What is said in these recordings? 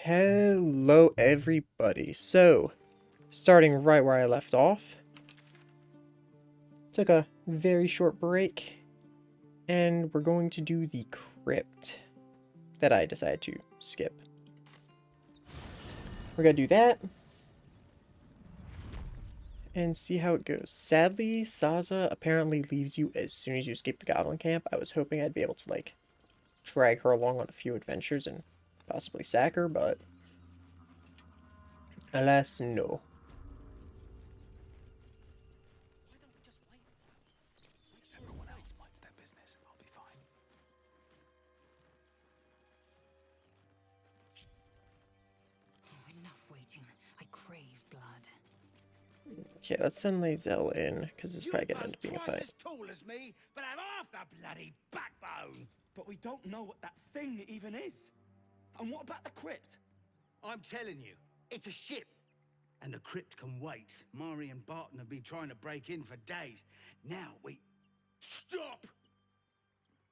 Hello, everybody. So, starting right where I left off, took a very short break, and we're going to do the crypt that I decided to skip. We're gonna do that and see how it goes. Sadly, Saza apparently leaves you as soon as you escape the goblin camp. I was hoping I'd be able to, like, drag her along on a few adventures and possibly sack her, but alas, no. Everyone else minds their business. I'll be fine. Enough waiting. I crave blood. Okay, let's send Lae'zel in, because it's probably gonna end up being a twice fight. as tall as me, but have half the bloody backbone. But we don't know what that thing even is. And what about the crypt? I'm telling you, it's a ship. And the crypt can wait. Mari and Barton have been trying to break in for days. Now we... Stop!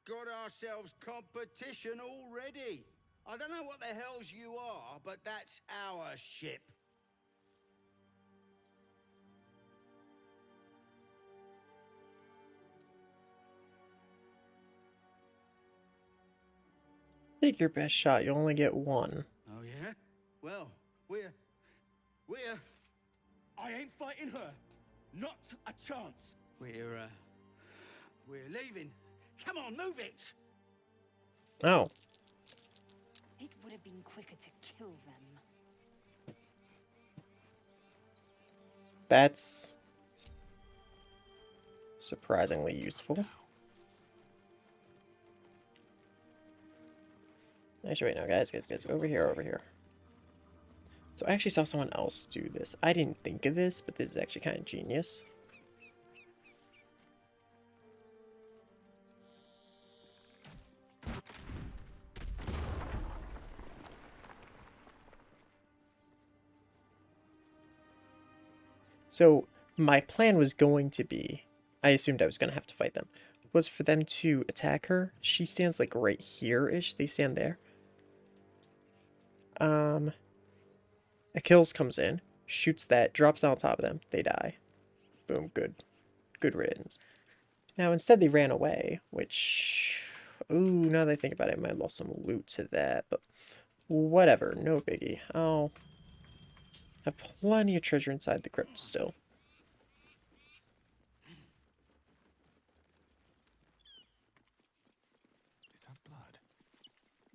Got ourselves competition already. I don't know what the hells you are, but that's our ship. Take your best shot, you only get one. Oh, yeah? Well, we're... I ain't fighting her. Not a chance. We're leaving. Come on, move it! Oh. It would have been quicker to kill them. That's surprisingly useful. Actually, wait, no, guys, over here. So I actually saw someone else do this. I didn't think of this, but this is actually kind of genius. So my plan was going to be, I assumed I was going to have to fight them, was for them to attack her. She stands like right here-ish. They stand there. Achilles comes in, shoots that, drops down on top of them. They die. Boom, good. Good riddance. Now, instead they ran away, which... Ooh, now that I think about it, I might have lost some loot to that, but whatever, no biggie. I'll have plenty of treasure inside the crypt still. Is that blood?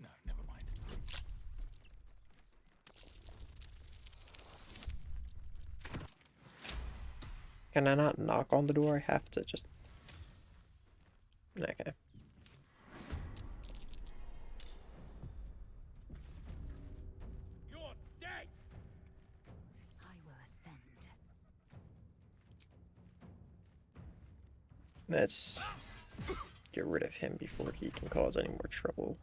No, never mind. Can I not knock on the door? I have to just... Okay. You're dead. I will ascend. Let's get rid of him before he can cause any more trouble.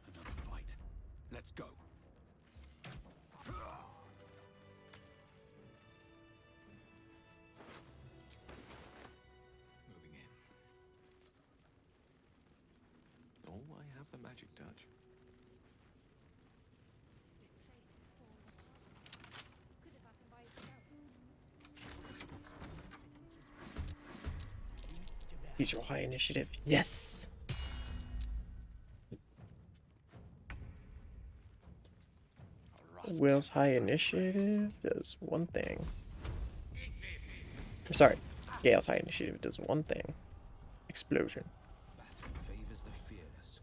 Another fight. Let's go. Moving in. Oh, I have the magic touch. Use your high initiative. Yes! Will's high initiative does one thing. Sorry, Gale's high initiative does one thing. Explosion. Battle favors the fearless.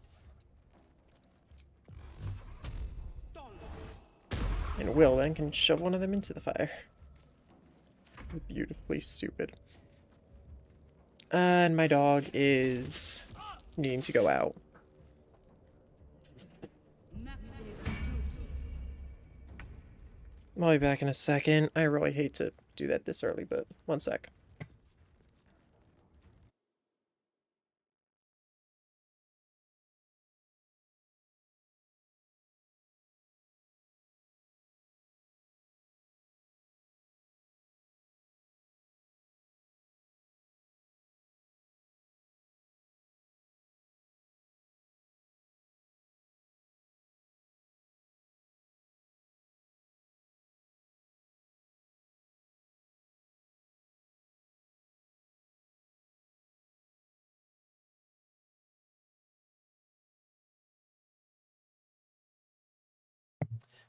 And Will then can shove one of them into the fire. Beautifully stupid. And my dog is needing to go out. I'll be back in a second. I really hate to do that this early, but one sec.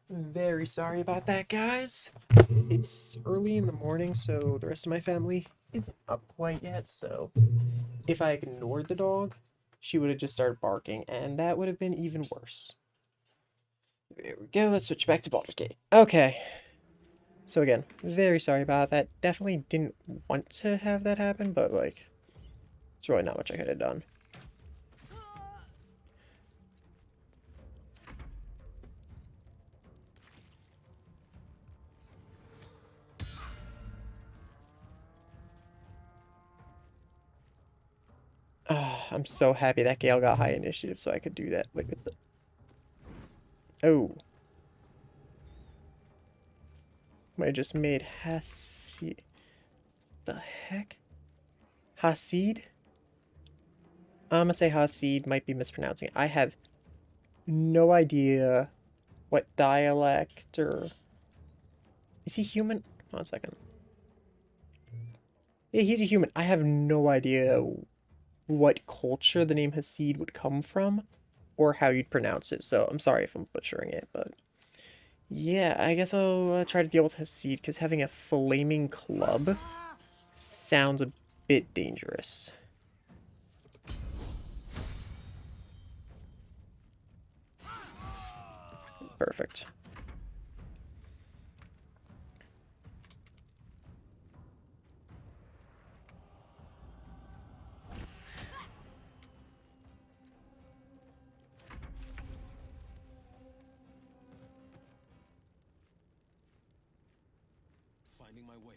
Very sorry about that, guys. It's early in the morning, so the rest of my family isn't up quite yet, so if I ignored the dog, she would have just started barking, and that would have been even worse. There we go, let's switch back to Baldur's Gate. Okay. So again, very sorry about that. Definitely didn't want to have that happen, but like, it's really not much I could have done. I'm so happy that Gale got high initiative so I could do that. Wait, what the... Oh. I just made Hasid. The heck? Hasid? I'm gonna say Hasid, might be mispronouncing it. I have no idea what dialect or... Is he human? 1 second. Yeah, he's a human. I have no idea what culture the name Hasid would come from or how you'd pronounce it, so I'm sorry if I'm butchering it, but yeah, I guess I'll try to deal with Hasid because having a flaming club sounds a bit dangerous. Perfect. Finding my way.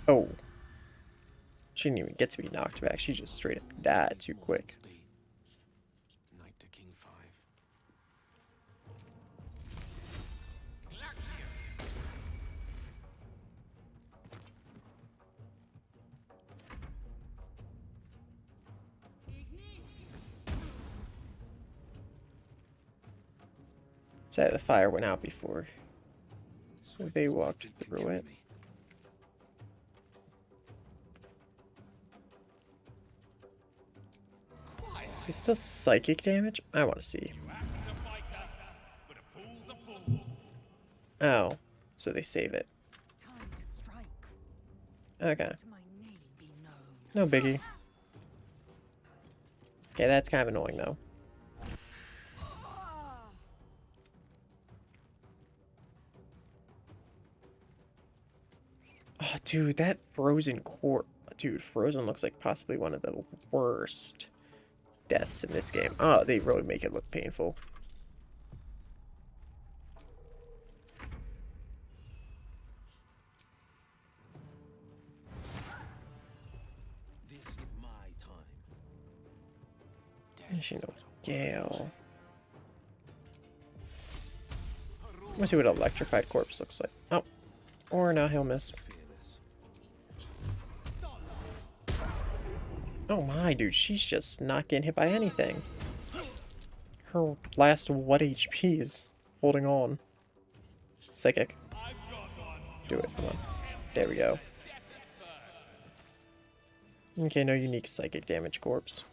Oh. She didn't even get to be knocked back. She just straight up died too quick. Knight to King 5. Sad the fire went out before they walked through it. It's still psychic damage? I want to see. Oh, so they save it. Okay. No biggie. Okay, that's kind of annoying though. Oh, dude, that frozen corpse. Dude, frozen looks like possibly one of the worst deaths in this game. Oh, they really make it look painful. This is my time. She knows Gale. Let's see what an electrified corpse looks like. Oh, or now he'll miss. Oh my, dude, she's just not getting hit by anything. Her last what HP is holding on. Psychic. Do it, come on. There we go. Okay, no unique psychic damage corpse.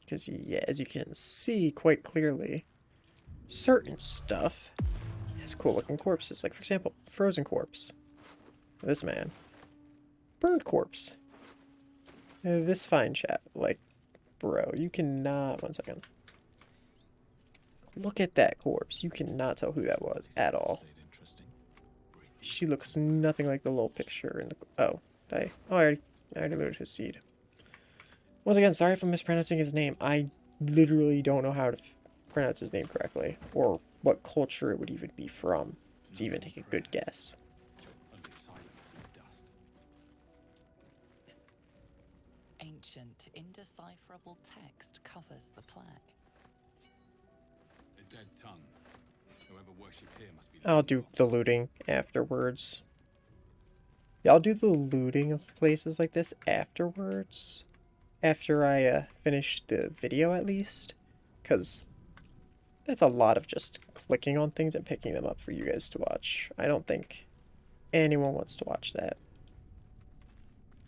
Because, yeah, as you can see quite clearly, certain stuff has cool looking corpses. Like, for example, frozen corpse. This man. Burned corpse. This fine chap. Like, bro, you cannot... 1 second. Look at that corpse. You cannot tell who that was at all. She looks nothing like the little picture in the... Oh, I already looted his seed. Once again, sorry if I'm mispronouncing his name. I literally don't know how to pronounce his name correctly. Or what culture it would even be from. To even take a good guess. Ancient, indecipherable text covers the plaque. A dead tongue. Whoever worshipped here must be. I'll do the looting afterwards. Yeah, I'll do the looting of places like this afterwards. After I finish the video, at least. Because that's a lot of just clicking on things and picking them up for you guys to watch. I don't think anyone wants to watch that.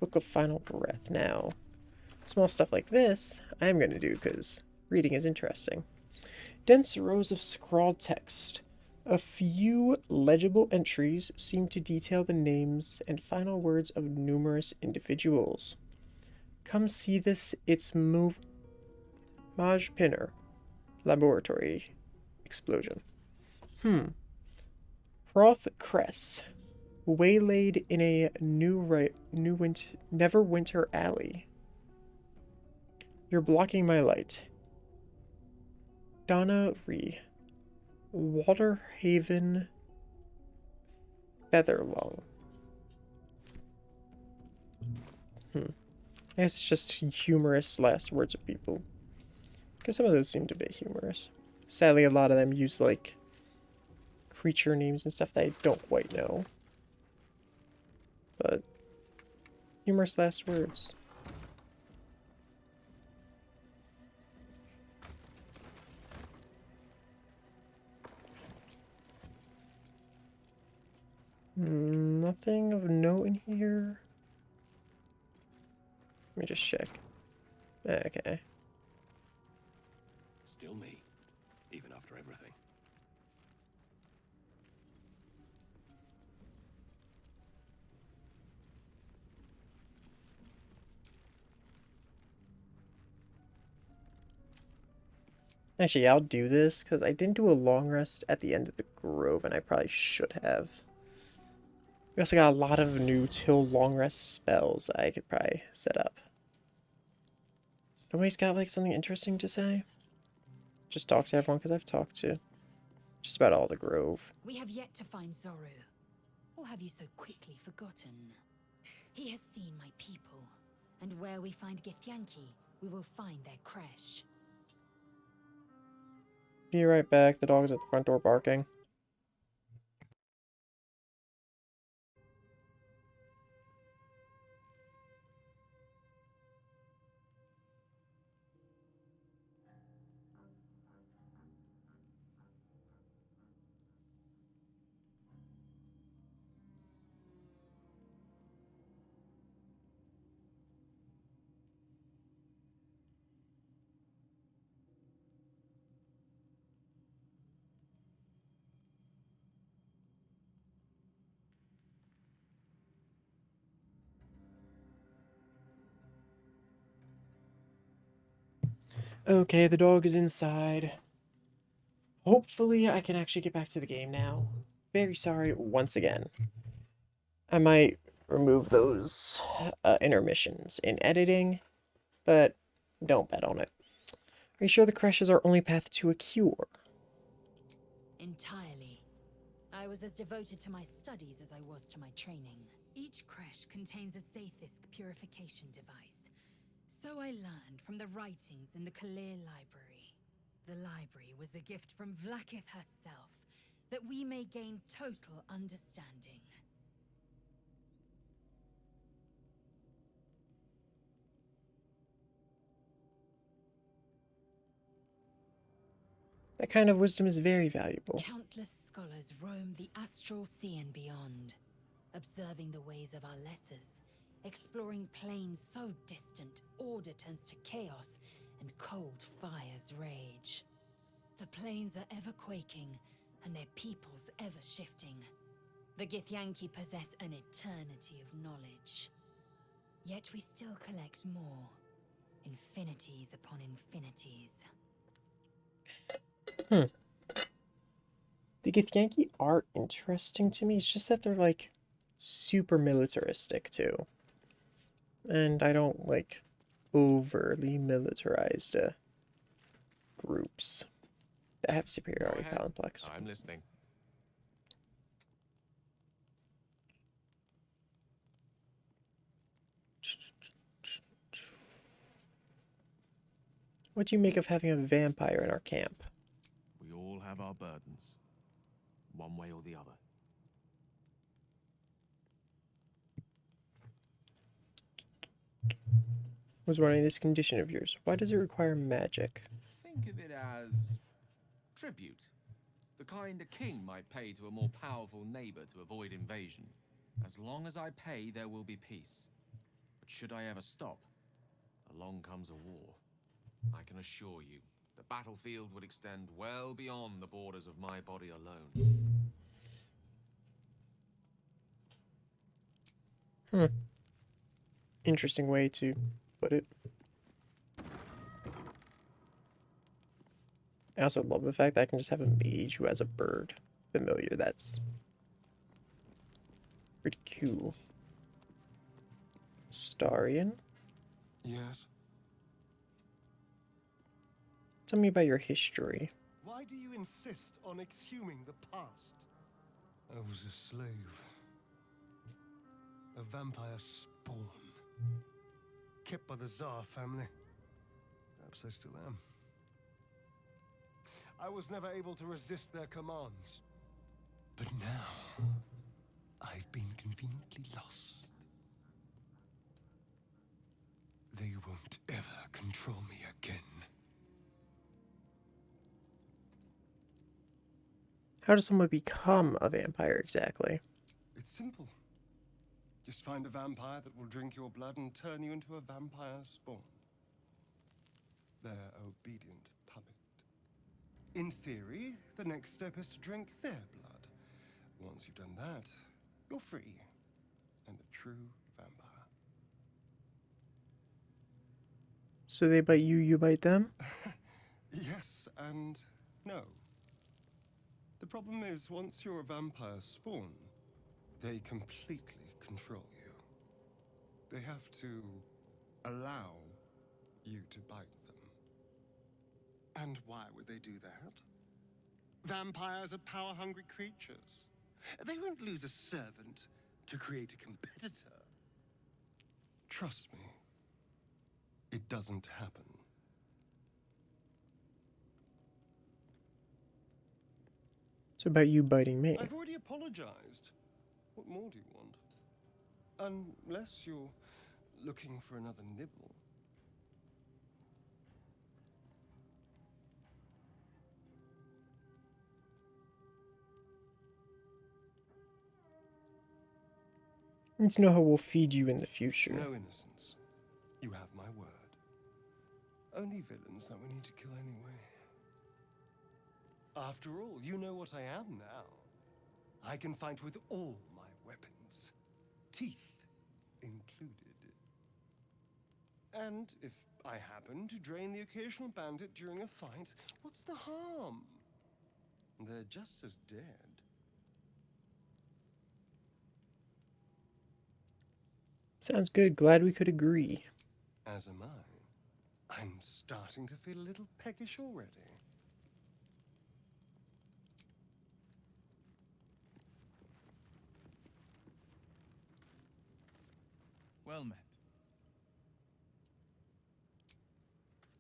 Book of Final Breath. Now, small stuff like this, I'm going to do because reading is interesting. Dense rows of scrawled text. A few legible entries seem to detail the names and final words of numerous individuals. Come see this, it's Maj Pinner. Laboratory explosion. Proth Cress. Waylaid in a Neverwinter alley. You're blocking my light. Donna Ree. Waterhaven Featherlung. I guess it's just humorous last words of people. Because some of those seemed a bit humorous. Sadly, a lot of them use, like, creature names and stuff that I don't quite know. But, humorous last words. Nothing of note in here. Let me just check. Okay. Still me, even after everything. Actually, I'll do this because I didn't do a long rest at the end of the grove, and I probably should have. We also got a lot of new till long rest spells that I could probably set up. Nobody's got like something interesting to say? Just talk to everyone because I've talked to just about all the grove. We have yet to find Zoru. Or have you so quickly forgotten? He has seen my people, and where we find Githyanki, we will find their crash. Be right back. The dog's at the front door barking. Okay, the dog is inside. Hopefully I can actually get back to the game now. Very sorry once again. I might remove those intermissions in editing, but don't bet on it. Are you sure the crash is our only path to a cure? Entirely. I was as devoted to my studies as I was to my training. Each crash contains a Zaithisk purification device. So I learned from the writings in the Kalir Library. The library was a gift from Vlaakith herself, that we may gain total understanding. That kind of wisdom is very valuable. Countless scholars roam the astral sea and beyond, observing the ways of our lessers, exploring planes so distant order turns to chaos and cold fires rage. The planes are ever quaking, and their peoples ever shifting. The Githyanki possess an eternity of knowledge. Yet we still collect more. Infinities upon infinities. The Githyanki are interesting to me. It's just that they're like super militaristic too. And I don't like overly militarized groups that have superiority complex. I'm listening. What do you make of having a vampire in our camp? We all have our burdens, one way or the other. Was running this condition of yours. Why does it require magic? Think of it as tribute. The kind a king might pay to a more powerful neighbor to avoid invasion. As long as I pay, there will be peace. But should I ever stop, along comes a war. I can assure you, the battlefield would extend well beyond the borders of my body alone. Interesting way to put it. I also love the fact that I can just have a mage who has a bird familiar. That's pretty cool. Starian? Yes? Tell me about your history. Why do you insist on exhuming the past? I was a slave. A vampire spawn. Kept by the Tsar family. Perhaps I still am. I was never able to resist their commands. But now, I've been conveniently lost. They won't ever control me again. How does someone become a vampire exactly? It's simple. Just find a vampire that will drink your blood and turn you into a vampire spawn. Their obedient puppet. In theory, the next step is to drink their blood. Once you've done that, you're free. And a true vampire. So they bite you, you bite them? Yes and no. The problem is, once you're a vampire spawn, they completely control you. They have to allow you to bite them. And why would they do that? Vampires are power-hungry creatures. They won't lose a servant to create a competitor. Trust me, it doesn't happen. It's about you biting me. I've already apologized. What more do you want? Unless you're looking for another nibble. I need to know how we'll feed you in the future. No innocence. You have my word. Only villains that we need to kill anyway. After all, you know what I am now. I can fight with all my weapons. Teeth included. And if I happen to drain the occasional bandit during a fight, what's the harm? They're just as dead. Sounds good. Glad we could agree. As am I. I'm starting to feel a little peckish already. Well met.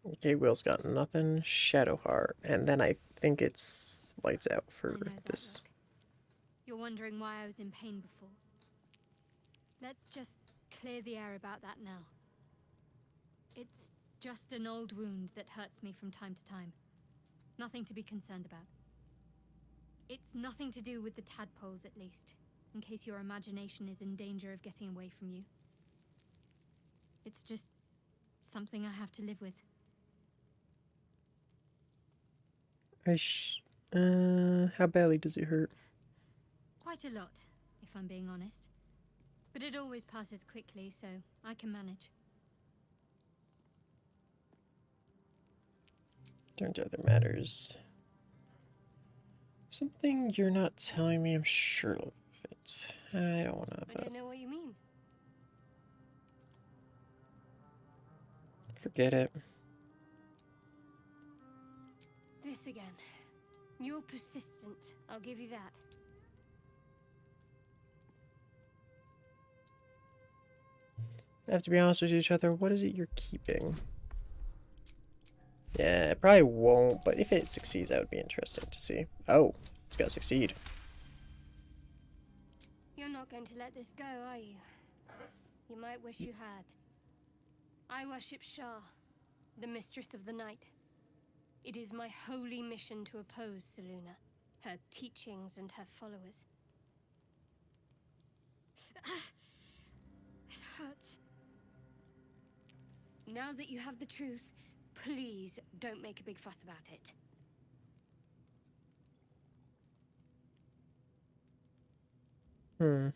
Okay, Will's got nothing. Shadowheart. And then I think it's lights out for I know that this. look. You're wondering why I was in pain before. Let's just clear the air about that now. It's just an old wound that hurts me from time to time. Nothing to be concerned about. It's nothing to do with the tadpoles, at least, in case your imagination is in danger of getting away from you. It's just something I have to live with. How badly does it hurt? Quite a lot, if I'm being honest. But it always passes quickly, so I can manage. Turns out there matters. Something you're not telling me, I'm sure of it. I don't wanna, I don't know what you mean. forget it. This again. You're persistent, I'll give you that. I have to be honest with each other. What is it you're keeping? Yeah, it probably won't, but if it succeeds, that would be interesting to see. Oh, it's gotta succeed. You're not going to let this go, are you? You might wish you had. I worship Shah, the mistress of the night. It is my holy mission to oppose Selûne, her teachings and her followers. It hurts. Now that you have the truth, please don't make a big fuss about it. Hmm.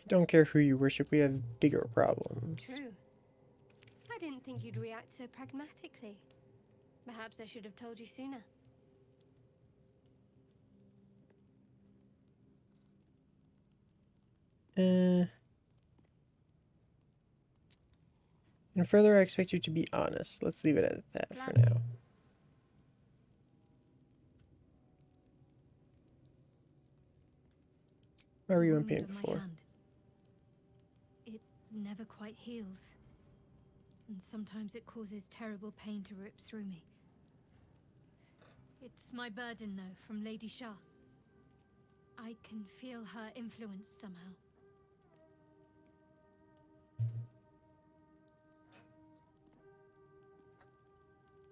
Don't care who you worship, we have bigger problems. True. I didn't think you'd react so pragmatically. Perhaps I should have told you sooner. And further, I expect you to be honest. Let's leave it at that for Gladly. now. Why were you in Wound pain on my before? hand. It never quite heals. And sometimes it causes terrible pain to rip through me. It's my burden, though, from Lady Shah. I can feel her influence somehow.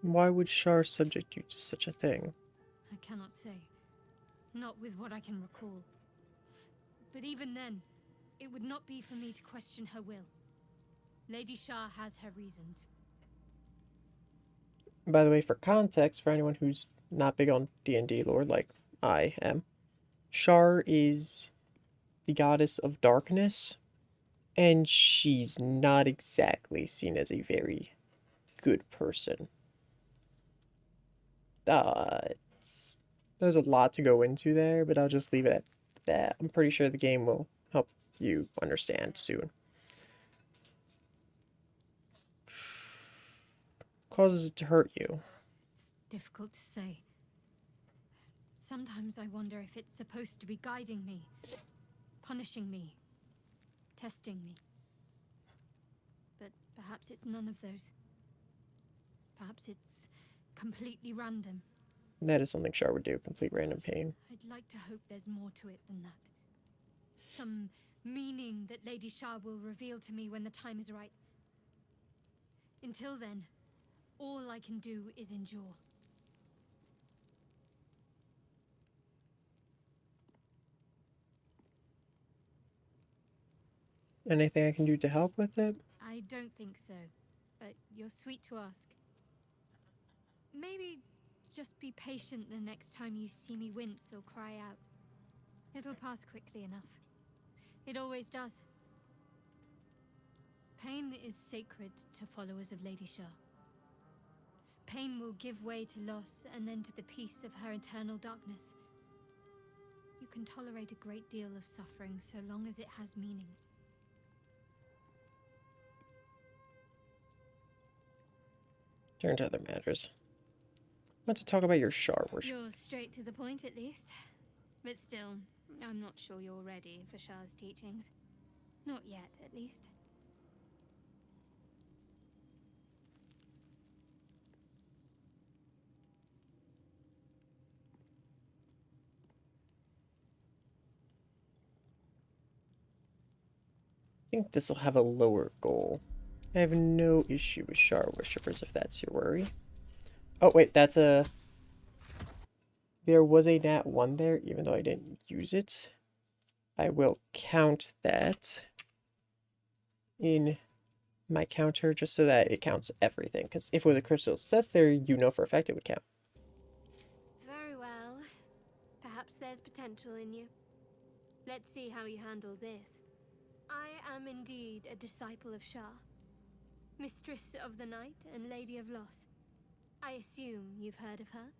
Why would Shar subject you to such a thing? I cannot say. Not with what I can recall. But even then, it would not be for me to question her will. Lady Shah has her reasons. By the way, for context, for anyone who's not big on D&D lore like I am, Shar is the goddess of darkness, and she's not exactly seen as a very good person. There's a lot to go into there, but I'll just leave it at that. I'm pretty sure the game will help you understand soon. Causes it to hurt you. It's difficult to say. Sometimes I wonder if it's supposed to be guiding me, punishing me, testing me. But perhaps it's none of those. Perhaps it's completely random. That is something Shar would do, complete random pain. I'd like to hope there's more to it than that. Some meaning that Lady Shah will reveal to me when the time is right. Until then, all I can do is endure. Anything I can do to help with it? I don't think so, but you're sweet to ask. Maybe just be patient the next time you see me wince or cry out. It'll pass quickly enough. It always does. Pain is sacred to followers of Lady Shah. Pain will give way to loss and then to the peace of her eternal darkness. You can tolerate a great deal of suffering so long as it has meaning. Turn to other matters. I want to talk about your Shar worship. You're straight to the point at least. But still, I'm not sure you're ready for Shah's teachings. Not yet, at least. I think this will have a lower goal. I have no issue with Shar worshippers if that's your worry. Oh, wait, that's a... There was a nat 1 there, even though I didn't use it. I will count that in my counter just so that it counts everything. Because if it was a crystal success there, you know for a fact it would count. Very well. Perhaps there's potential in you. Let's see how you handle this. I am indeed a disciple of Shah, Mistress of the Night and Lady of Loss. I assume you've heard of her?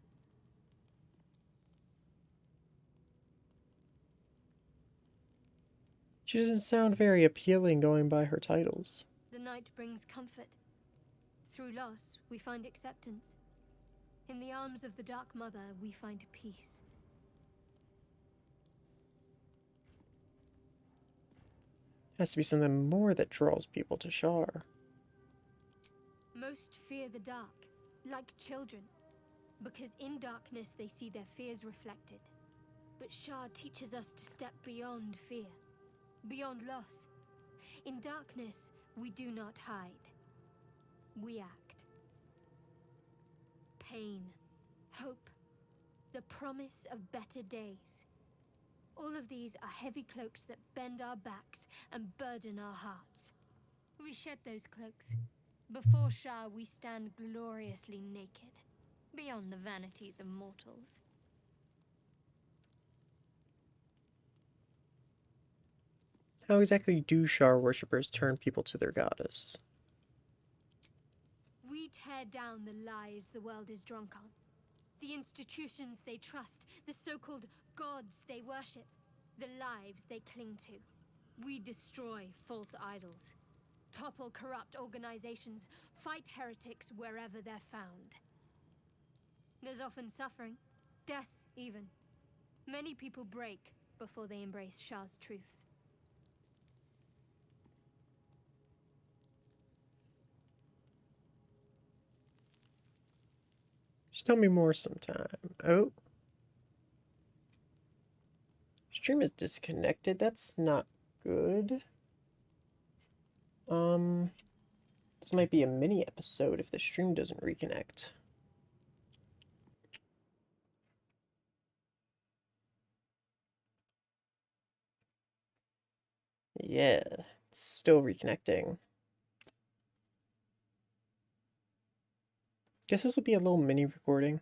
She doesn't sound very appealing going by her titles. The night brings comfort. Through loss, we find acceptance. In the arms of the Dark Mother, we find peace. Has to be something more that draws people to Shar. Most fear the dark, like children, because in darkness they see their fears reflected. But Shah teaches us to step beyond fear, beyond loss. In darkness, we do not hide. We act. Pain, hope, the promise of better days. All of these are heavy cloaks that bend our backs and burden our hearts. We shed those cloaks. Before Shah, we stand gloriously naked, beyond the vanities of mortals. How exactly do Shar worshippers turn people to their goddess? We tear down the lies the world is drunk on. The institutions they trust, the so-called gods they worship, the lives they cling to. We destroy false idols, topple corrupt organizations, fight heretics wherever they're found. There's often suffering, death even. Many people break before they embrace Shah's truths. Just tell me more sometime. Oh. Stream is disconnected. That's not good. This might be a mini episode if the stream doesn't reconnect. Yeah, it's still reconnecting. Guess this will be a little mini recording.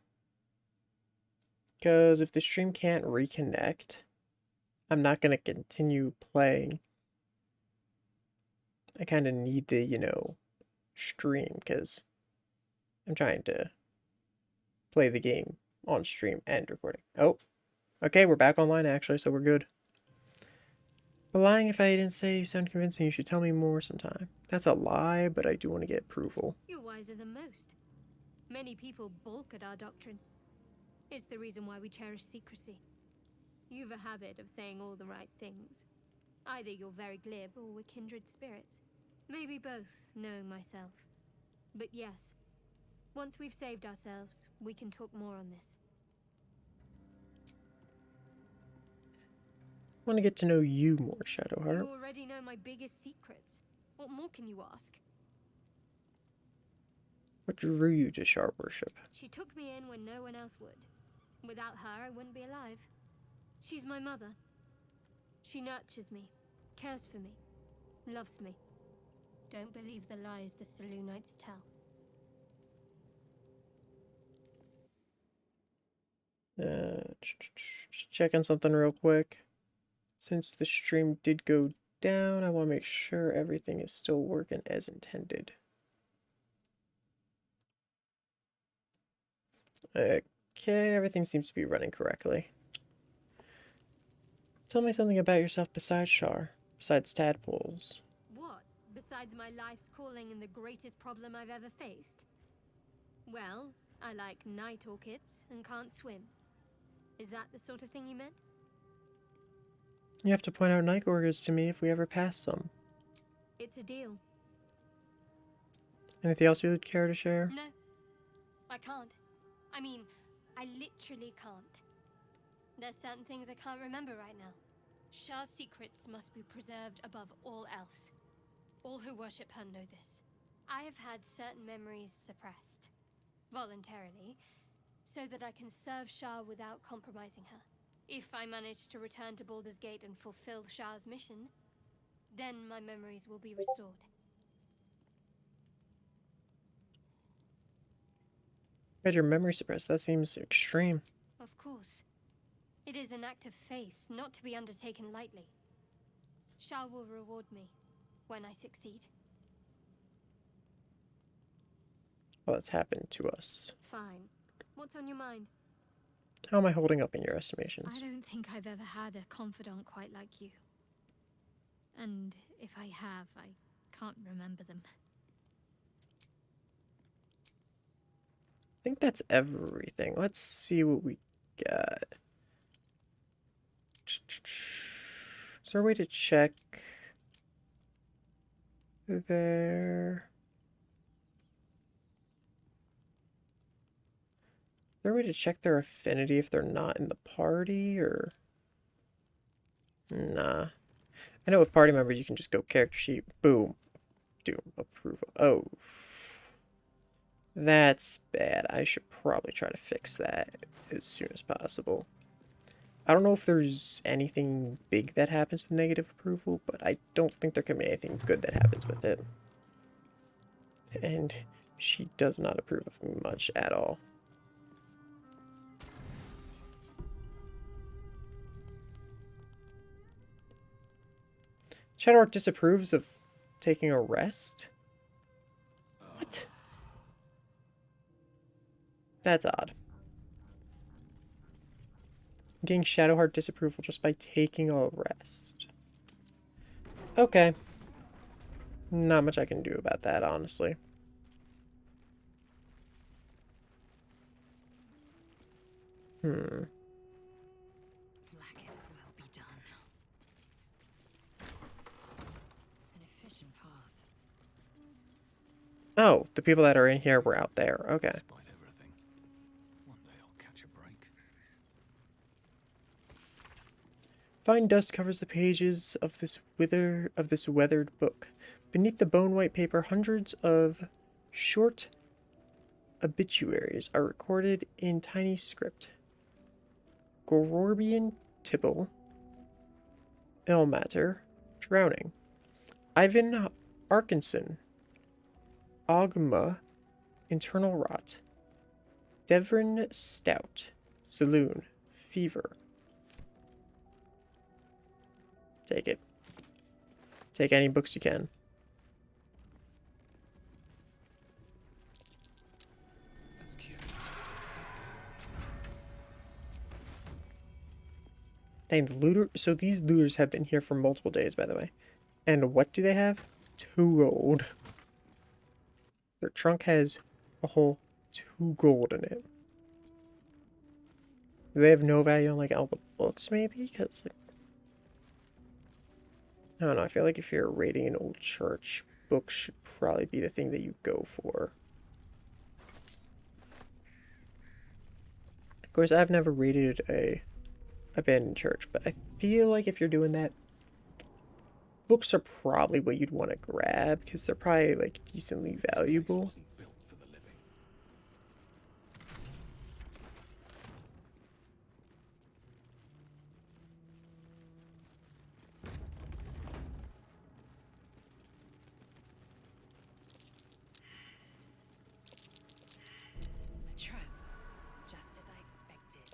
Because if the stream can't reconnect, I'm not going to continue playing. I kind of need the, stream because I'm trying to play the game on stream and recording. Oh, okay, we're back online actually, so we're good. But lying if I didn't say you sound convincing, you should tell me more sometime. That's a lie, but I do want to get approval. You're wiser than most. Many people balk at our doctrine. It's the reason why we cherish secrecy. You've a habit of saying all the right things. Either you're very glib or we're kindred spirits. Maybe both, knowing myself. But yes, once we've saved ourselves, we can talk more on this. I want to get to know you more, Shadowheart. You already know my biggest secrets. What more can you ask? What drew you to Shar worship? She took me in when no one else would. Without her, I wouldn't be alive. She's my mother. She nurtures me, cares for me, loves me. Don't believe the lies the Selûnites tell. Just checking something real quick. Since the stream did go down, I want to make sure everything is still working as intended. Okay, everything seems to be running correctly. Tell me something about yourself besides Shar, besides tadpoles. What, besides my life's calling and the greatest problem I've ever faced? Well, I like night orchids and can't swim. Is that the sort of thing you meant? You have to point out night orchids to me if we ever pass some. It's a deal. Anything else you would care to share? No, I can't. I mean, I literally can't. There's certain things I can't remember right now. Shah's secrets must be preserved above all else. All who worship her know this. I have had certain memories suppressed, voluntarily, so that I can serve Shah without compromising her. If I manage to return to Baldur's Gate and fulfill Shah's mission, then my memories will be restored. Had your memory suppressed? That seems extreme. Of course. It is an act of faith, not to be undertaken lightly. Shah will reward me when I succeed. Well, that's happened to us. Fine. What's on your mind? How am I holding up in your estimations? I don't think I've ever had a confidant quite like you. And if I have, I can't remember them. I think that's everything. Let's see what we got. Is there a way to check there? Is there a way to check their affinity if they're not in the party, or? Nah. I know with party members you can just go character sheet, boom, doom, approval. Oh. That's bad. I should probably try to fix that as soon as possible. I don't know if there's anything big that happens with negative approval, but I don't think there can be anything good that happens with it. And she does not approve of me much at all. Shadowheart disapproves of taking a rest? What? That's odd. I'm getting Shadowheart disapproval just by taking a rest. Okay. Not much I can do about that, honestly. Blackets will be done. An efficient path. Oh, the people that are in here were out there. Okay. Despite everything, one day I'll catch a break. Fine dust covers the pages of this weathered book. Beneath the bone-white paper, hundreds of short obituaries are recorded in tiny script. Gorbian Tibble, Ilmater, drowning. Ivan Arkinson, Ogma, internal rot. Devrin Stout, saloon, fever. Take it. Take any books you can. That's cute. Dang, the looter. So these looters have been here for multiple days, by the way. And what do they have? 2 gold. Their trunk has a whole 2 gold in it. Do they have no value on like all the books, maybe? Because like, I don't know. I feel like if you're raiding an old church, books should probably be the thing that you go for. Of course, I've never raided a abandoned church, but I feel like if you're doing that, books are probably what you'd want to grab because they're probably like decently valuable. Wasn't built for the living. A trap. Just as I expected.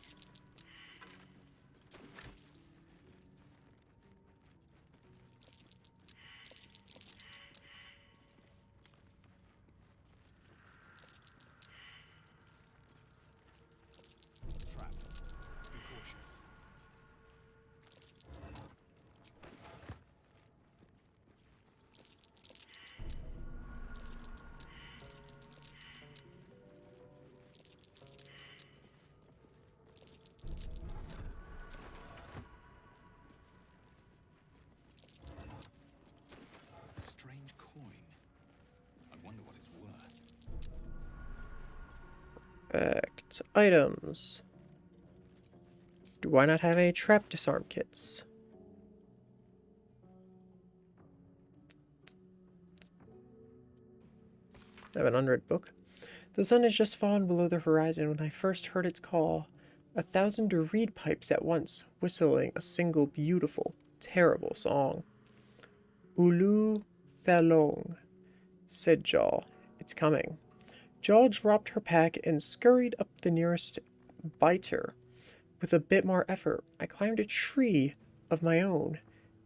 Trap. Be cautious. A strange coin. I wonder what it's worth. Perfect. Items. Do I not have any trap disarm kits? I have an unread book. The sun has just fallen below the horizon when I first heard its call. 1,000 reed pipes at once, whistling a single beautiful, terrible song. Ulu Thalong, said Jaw. It's coming. Jaw dropped her pack and scurried up the nearest biter. With a bit more effort, I climbed a tree of my own,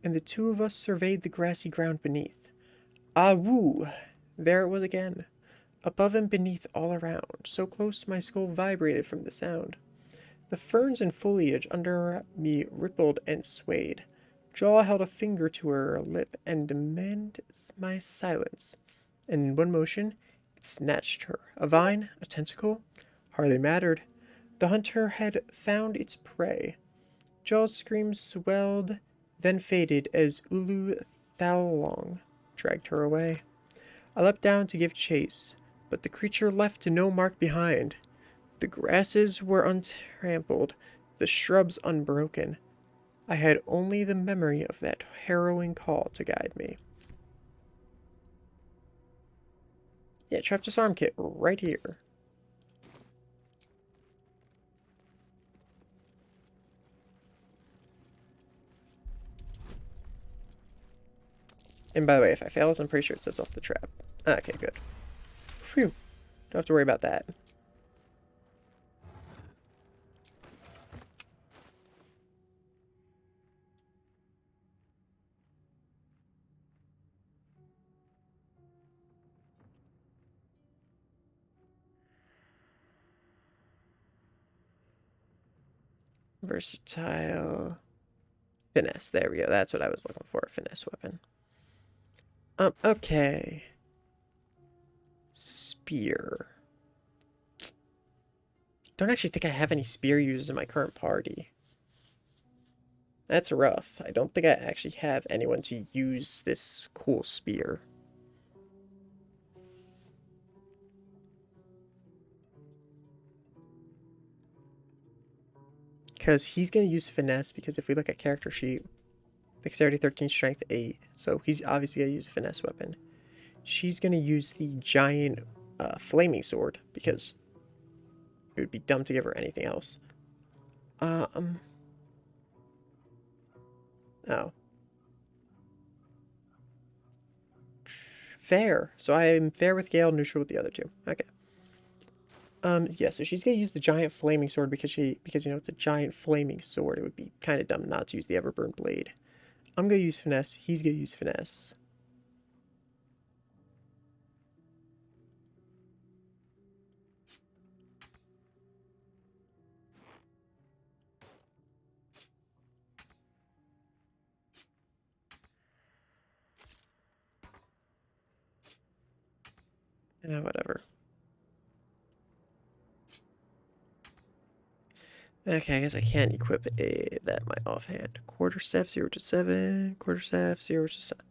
and the two of us surveyed the grassy ground beneath. Ah woo! There it was again. Above and beneath all around, so close my skull vibrated from the sound. The ferns and foliage under me rippled and swayed. Jaw held a finger to her lip and demanded my silence. And in one motion, it snatched her. A vine, a tentacle, hardly mattered. The hunter had found its prey. Jaw's scream swelled, then faded as Ulu Thalong dragged her away. I leapt down to give chase, but the creature left no mark behind. The grasses were untrampled, the shrubs unbroken. I had only the memory of that harrowing call to guide me. Yeah, trap disarm kit right here. And by the way, if I fail this, I'm pretty sure it sets off the trap. Okay, good. Phew. Don't have to worry about that. Versatile. Finesse. There we go. That's what I was looking for. A finesse weapon. Okay. Spear. Don't actually think I have any spear users in my current party. That's rough. I don't think I actually have anyone to use this cool spear. Because he's going to use finesse, because if we look at character sheet, dexterity 13, strength 8. So he's obviously going to use a finesse weapon. She's going to use the giant flaming sword, because it would be dumb to give her anything else. Oh. Fair. So I am fair with Gale, neutral with the other two. Okay. Yeah, so she's gonna use the giant flaming sword because you know it's a giant flaming sword. It would be kind of dumb not to use the Everburn blade. I'm gonna use finesse. He's gonna use finesse. Yeah, whatever. Okay, I guess I can't equip that my offhand. Quarterstaff 0 to 7. Quarterstaff 0 to 7.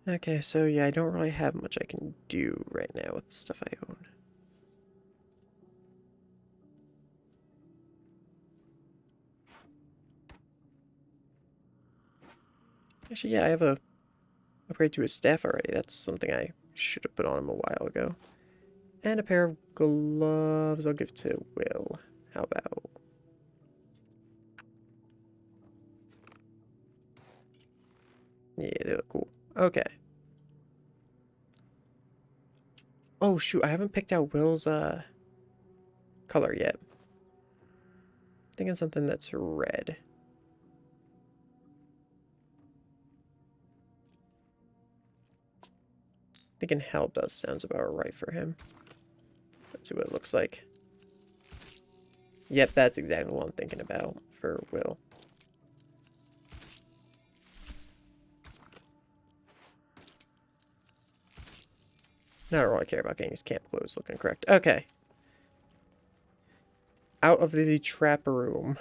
Okay, so yeah, I don't really have much I can do right now with the stuff I own. Actually, yeah, I have a upgrade to his staff already. That's something I should have put on him a while ago. And a pair of gloves I'll give to Will. How about... Yeah, they look cool. Okay. Oh, shoot, I haven't picked out Will's, color yet. Thinking something that's red. Thinking Hell Dust sounds about right for him. Let's see what it looks like. Yep, that's exactly what I'm thinking about for Will. Not all I care about getting his camp clothes looking correct. Okay. Out of the trap room.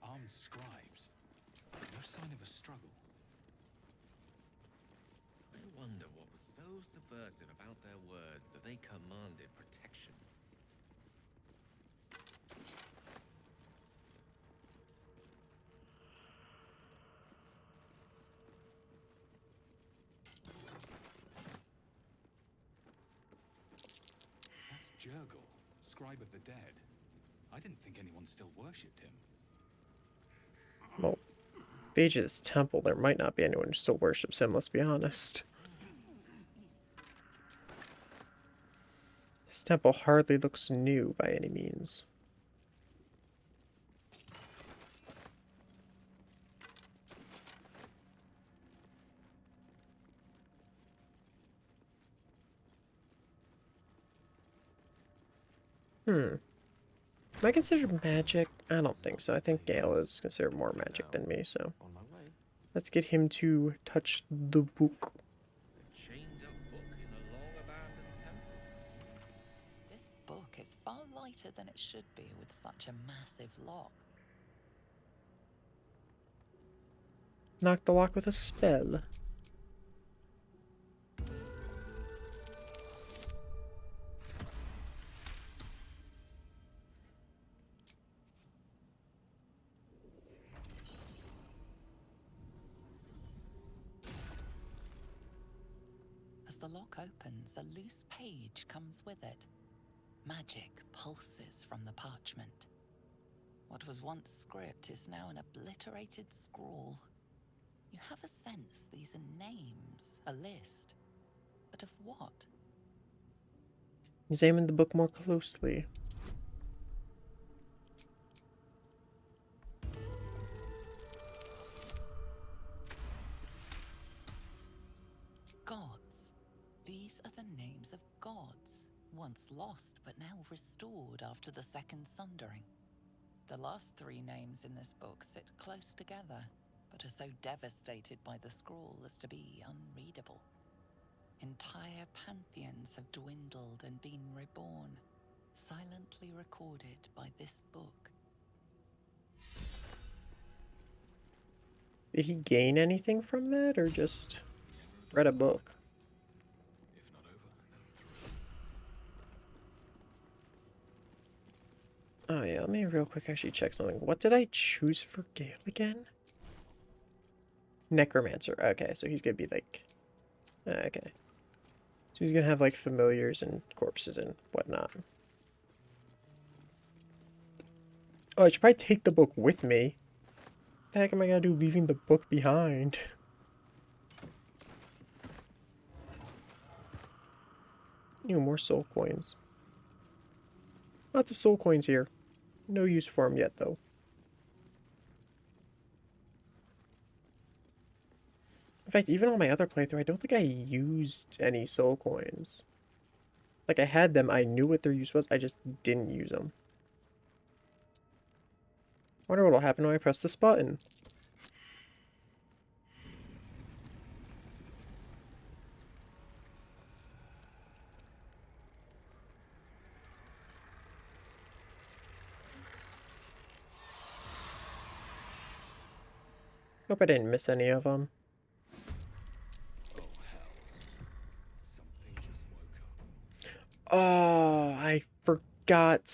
Armed scribes. No sign of a struggle. I wonder what was so subversive about their words that they commanded protection. That's Jurgle, scribe of the dead. I didn't think anyone still worshipped him. Well, the age of this temple, there might not be anyone who still worships him, let's be honest. This temple hardly looks new by any means. Am I considered magic? I don't think so. I think Gale is considered more magic than me, so On my way. let's get him to touch the book. A chained up book in a long abandoned temple. This book is far lighter than it should be with such a massive lock. Knock the lock with a spell. the lock opens, a loose page comes with it. Magic pulses from the parchment. What was once script is now an obliterated scrawl. You have a sense these are names, a list. But of what? Examine the book more closely. Gods. These are the names of gods, once lost but now restored after the Second Sundering. The last three names in this book sit close together, but are so devastated by the scroll as to be unreadable. Entire pantheons have dwindled and been reborn, silently recorded by this book. Did he gain anything from that, or just read a book? If not over, then through. Oh yeah, let me real quick actually check something. What did I choose for Gale again? Necromancer. Okay, so he's gonna be like... Okay. So he's gonna have like familiars and corpses and whatnot. Oh, I should probably take the book with me. What the heck am I gonna do leaving the book behind? Ew, more soul coins. Lots of soul coins here. No use for them yet, though. In fact, even on my other playthrough, I don't think I used any soul coins. Like, I had them, I knew what their use was, I just didn't use them. Wonder what'll happen when I press this button. Hope I didn't miss any of them. Oh, hells. Something just woke up. Oh, I forgot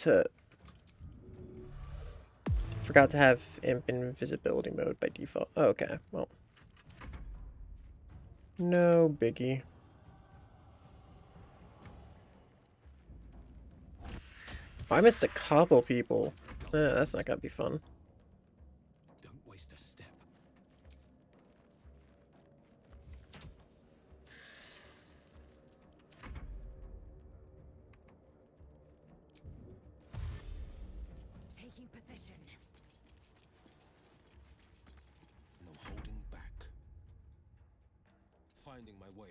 to have imp invisibility mode by default. Oh, okay, well. No biggie. Oh, I missed a couple people. That's not gonna be fun. Don't waste a step. Taking position. No holding back. Finding my way.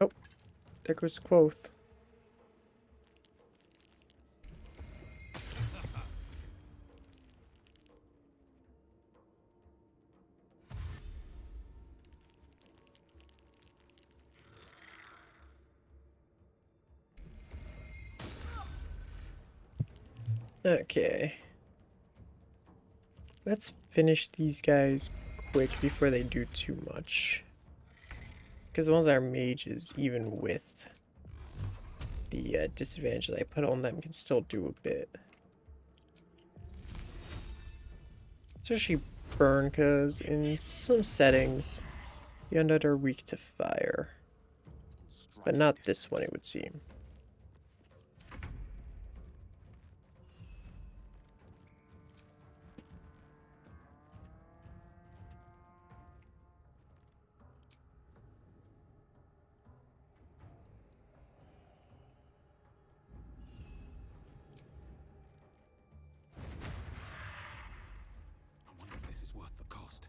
Oh, there goes Quoth. Okay. Let's finish these guys quick before they do too much. Because the ones that are mages, even with the disadvantage that I put on them, can still do a bit. Especially burn, because in some settings, the undead are weak to fire. But not this one, it would seem. I wonder if this is worth the cost.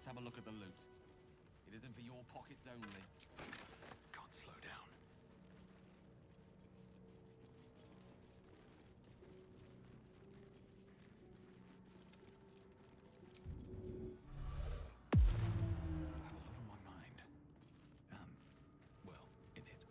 let's have a look at the loot. It isn't for your pockets only. Can't slow down. I have a lot on my mind. Well, in it.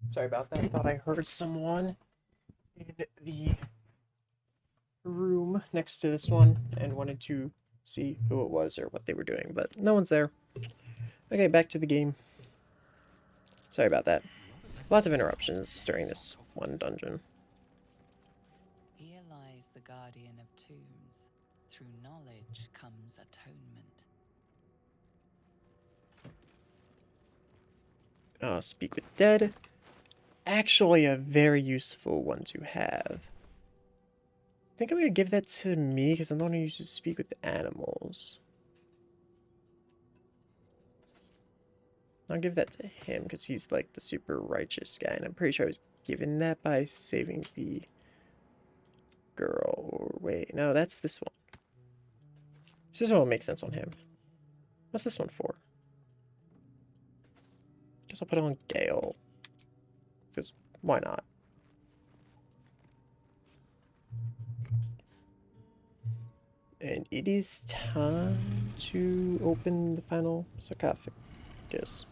Sorry about that. I thought I heard someone in the room next to this one and wanted to see who it was or what they were doing, but no one's there. Okay, back to the game. Sorry about that. Lots of interruptions during this one dungeon. Here lies the guardian of tombs. Through knowledge comes atonement. Speak with dead. Actually a very useful one to have. I think I'm going to give that to me because I'm not going to use to speak with animals. I'll give that to him because he's like the super righteous guy, and I'm pretty sure I was given that by saving the girl. Or wait, no, that's this one. This one will make sense on him. What's this one for? Guess I'll put it on Gale. Because why not? And it is time to open the final sarcophagus.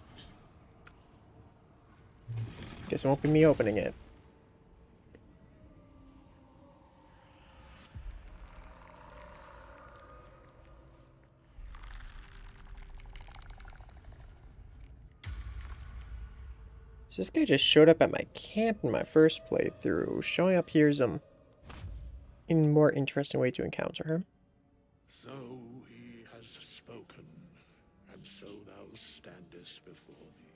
Guess it won't be me opening it. So this guy just showed up at my camp in my first playthrough. Showing up here is a more interesting way to encounter him. So he has spoken, and so thou standest before me.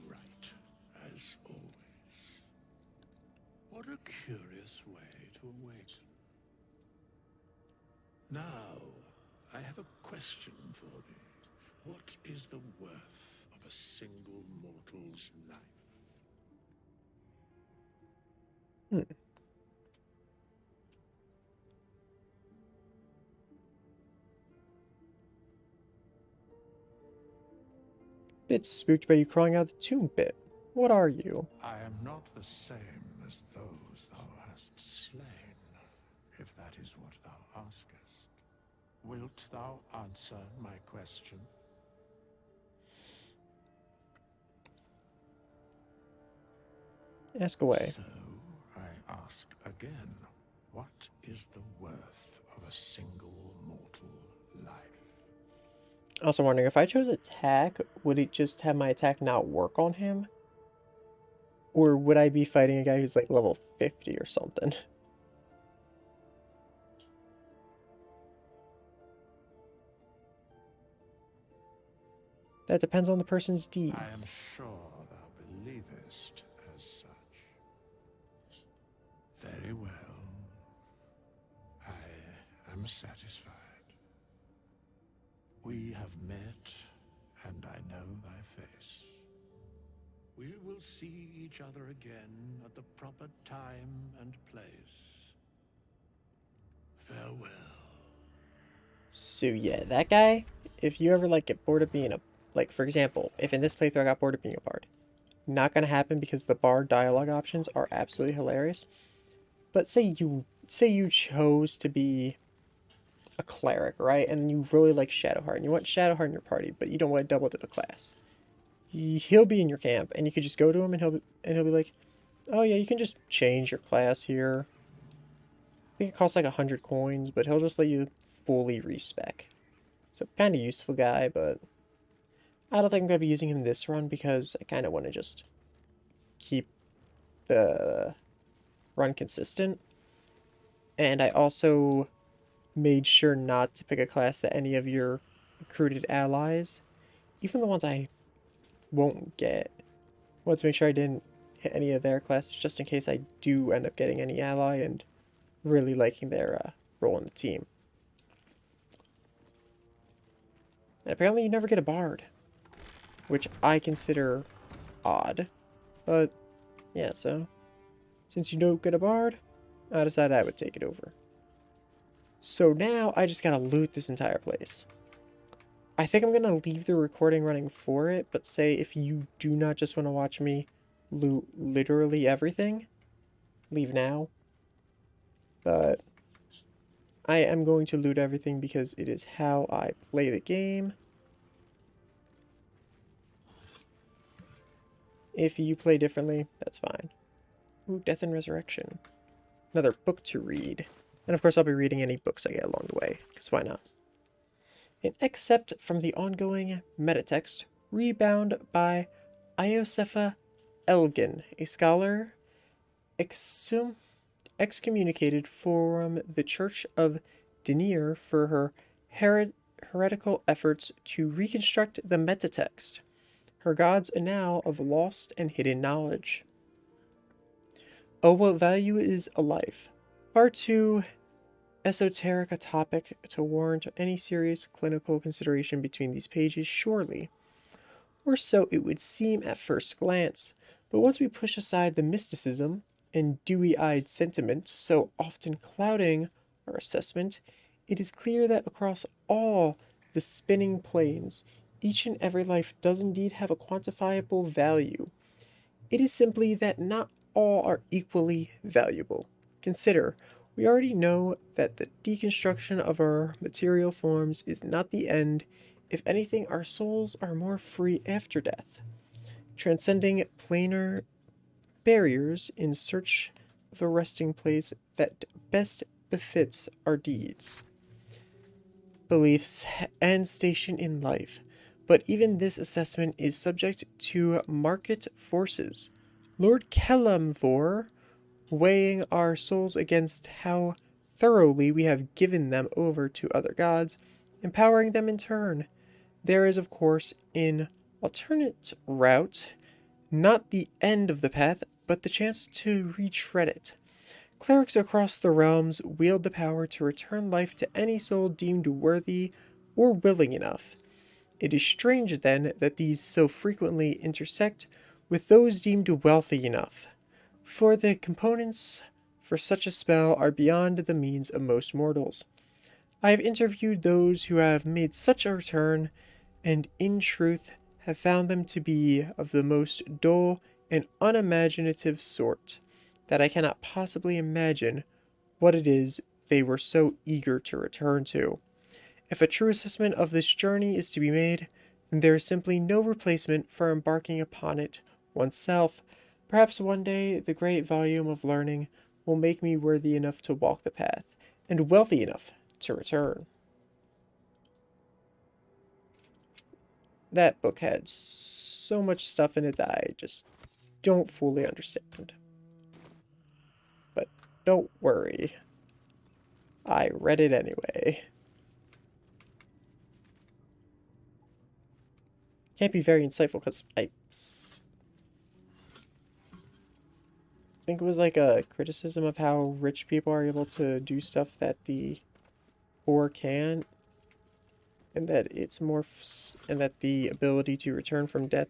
Right, as always. What a curious way to awaken. Now, I have a question for thee. What is the worth of a single mortal's life? Bit spooked by you crawling out of the tomb bit. What are you? I am not the same as those thou hast slain, if that is what thou askest. Wilt thou answer my question? Ask away. So, I ask again, what is the worth of a single mortal life? Also wondering, if I chose attack, would it just have my attack not work on him? Or would I be fighting a guy who's like level 50 or something? That depends on the person's I am deeds. sure thou believest as such. Very well. I am satisfied. We have met, and I know thy face. We will see each other again at the proper time and place. Farewell. So yeah, that guy, if you ever like get bored of being a, like for example, if in this playthrough I got bored of being a bard, not gonna happen because the bard dialogue options are absolutely hilarious. But say you chose to be a cleric, right? And you really like Shadowheart, and you want Shadowheart in your party, but you don't want to double dip a class. He'll be in your camp, and you could just go to him, and he'll be like, "Oh yeah, you can just change your class here. I think it costs like 100 coins, but he'll just let you fully respec." So kind of useful guy, but I don't think I'm gonna be using him this run because I kind of want to just keep the run consistent. And I also made sure not to pick a class that any of your recruited allies, even the ones I won't get, wanted to make sure I didn't hit any of their classes just in case I do end up getting any ally and really liking their role in the team. And apparently you never get a bard, which I consider odd. But yeah, so since you don't get a bard, I decided I would take it over. So now I just gotta loot this entire place. I think I'm gonna leave the recording running for it, but say if you do not just want to watch me loot literally everything, leave now. But I am going to loot everything because it is how I play the game. If you play differently, that's fine. Ooh, Death and Resurrection. Another book to read. And of course I'll be reading any books I get along the way, because why not? An excerpt from the ongoing metatext, Rebound by Iosefa Elgin, a scholar excommunicated from the Church of Denier for her heretical efforts to reconstruct the metatext. Her gods enow of lost and hidden knowledge. Oh, what value is a life? Far too esoteric a topic to warrant any serious clinical consideration between these pages, surely. Or so it would seem at first glance, but once we push aside the mysticism and dewy-eyed sentiment so often clouding our assessment, it is clear that across all the spinning planes, each and every life does indeed have a quantifiable value. It is simply that not all are equally valuable. Consider, we already know that the deconstruction of our material forms is not the end. If anything, our souls are more free after death, transcending planar barriers in search of a resting place that best befits our deeds, beliefs, and station in life. But even this assessment is subject to market forces. Lord Kelemvor, weighing our souls against how thoroughly we have given them over to other gods, empowering them in turn. There is, of course, an alternate route, not the end of the path, but the chance to retread it. Clerics across the realms wield the power to return life to any soul deemed worthy or willing enough. It is strange, then, that these so frequently intersect with those deemed wealthy enough, for the components for such a spell are beyond the means of most mortals. I have interviewed those who have made such a return, and in truth have found them to be of the most dull and unimaginative sort, that I cannot possibly imagine what it is they were so eager to return to. If a true assessment of this journey is to be made, then there is simply no replacement for embarking upon it oneself. Perhaps one day the great volume of learning will make me worthy enough to walk the path, and wealthy enough to return. That book had so much stuff in it that I just don't fully understand. But don't worry. I read it anyway. Can't be very insightful because I think it was like a criticism of how rich people are able to do stuff that the poor can't, and that it's more and that the ability to return from death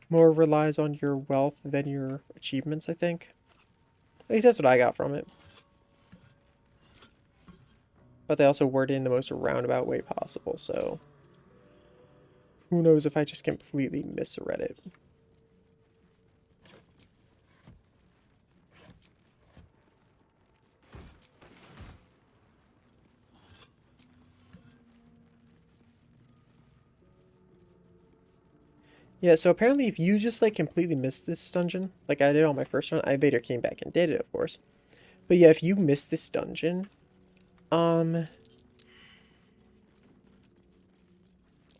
more relies on your wealth than your achievements, I think. At least that's what I got from it. But they also word it in the most roundabout way possible, so who knows if I just completely misread it. Yeah, so apparently if you just like completely missed this dungeon, like I did on my first run, I later came back and did it, of course. But yeah, if you missed this dungeon,